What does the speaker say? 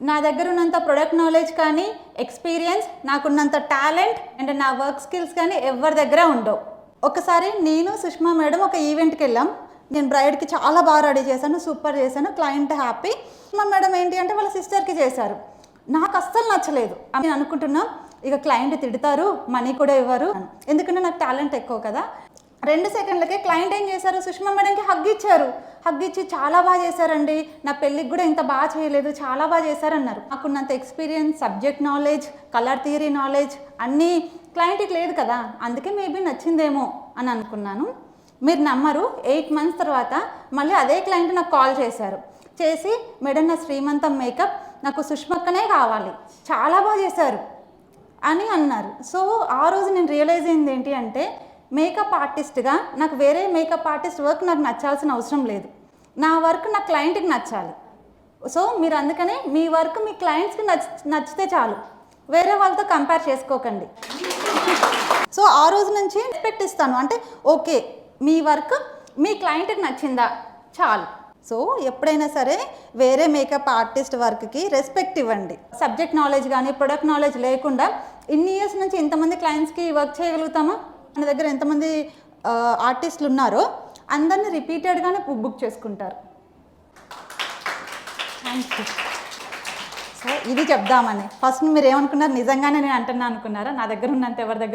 నా దగ్గర ఉన్నంత ప్రొడక్ట్ నాలెడ్జ్ కానీ ఎక్స్పీరియన్స్, నాకున్నంత టాలెంట్ అండ్ నా వర్క్ స్కిల్స్ కానీ ఎవరి దగ్గర ఉండవు. ఒకసారి నేను సుష్మా మేడం ఒక ఈవెంట్కి వెళ్ళాం. నేను బ్రైడ్కి చాలా బాగా రెడీ చేశాను, సూపర్ చేశాను, క్లయింట్ హ్యాపీ. సుష్మా మేడం ఏంటి అంటే వాళ్ళ సిస్టర్కి చేశారు. నాకు అస్సలు నచ్చలేదు. నేను అనుకుంటున్నా ఇక క్లయింట్ తిడతారు, మనీ కూడా ఇవ్వరు, ఎందుకంటే నాకు టాలెంట్ ఎక్కువ కదా. 2 సెకండ్లకే క్లయింట్ ఏం చేశారు, సుష్మా మేడంకి హగ్ ఇచ్చారు. హగ్ ఇచ్చి చాలా బాగా చేశారండి, నా పెళ్ళికి కూడా ఇంత బాగా చేయలేదు, చాలా బాగా చేశారన్నారు. నాకున్నంత experience, subject knowledge, colour theory knowledge అన్నీ క్లయింట్కి లేదు కదా, అందుకే మేబీ నచ్చిందేమో అని అనుకున్నాను. మీరు నమ్మరు, 8 మంత్స్ తర్వాత మళ్ళీ అదే క్లయింట్ నాకు కాల్ చేశారు. చేసి మేడం నా శ్రీమంతం మేకప్ నాకు సుష్మక్కనే కావాలి, చాలా బాగా చేశారు అని అన్నారు. సో ఆ రోజు నేను రియలైజ్ అయింది ఏంటి అంటే, మేకప్ ఆర్టిస్ట్గా నాకు వేరే మేకప్ ఆర్టిస్ట్ వర్క్ నాకు నచ్చాల్సిన అవసరం లేదు, నా వర్క్ నా క్లయింట్కి నచ్చాలి. సో మీరు అందుకనే మీ వర్క్ మీ క్లయింట్స్కి నచ్చితే చాలు, వేరే వాళ్ళతో కంపేర్ చేసుకోకండి. సో ఆ రోజు నుంచి రెస్పెక్ట్ ఇస్తాను. అంటే ఓకే, మీ వర్క్ మీ క్లయింట్కి నచ్చిందా చాలు. సో ఎప్పుడైనా సరే వేరే మేకప్ ఆర్టిస్ట్ వర్క్కి రెస్పెక్ట్ ఇవ్వండి. సబ్జెక్ట్ నాలెడ్జ్ కానీ ప్రొడక్ట్ నాలెడ్జ్ లేకుండా ఇన్ని ఇయర్స్ నుంచి ఇంతమంది క్లయింట్స్కి వర్క్ చేయగలుగుతామా? మన దగ్గర ఎంతమంది ఆర్టిస్టులు ఉన్నారో అందరినీ రిపీటెడ్గానే బుక్ చేసుకుంటారు. Thank you. సో ఇది చెప్దామని. ఫస్ట్ మీరు ఏమనుకున్నారు, నిజంగానే నేను అంటున్నా అనుకున్నారా? నా దగ్గర ఉన్నంత ఎవరి దగ్గర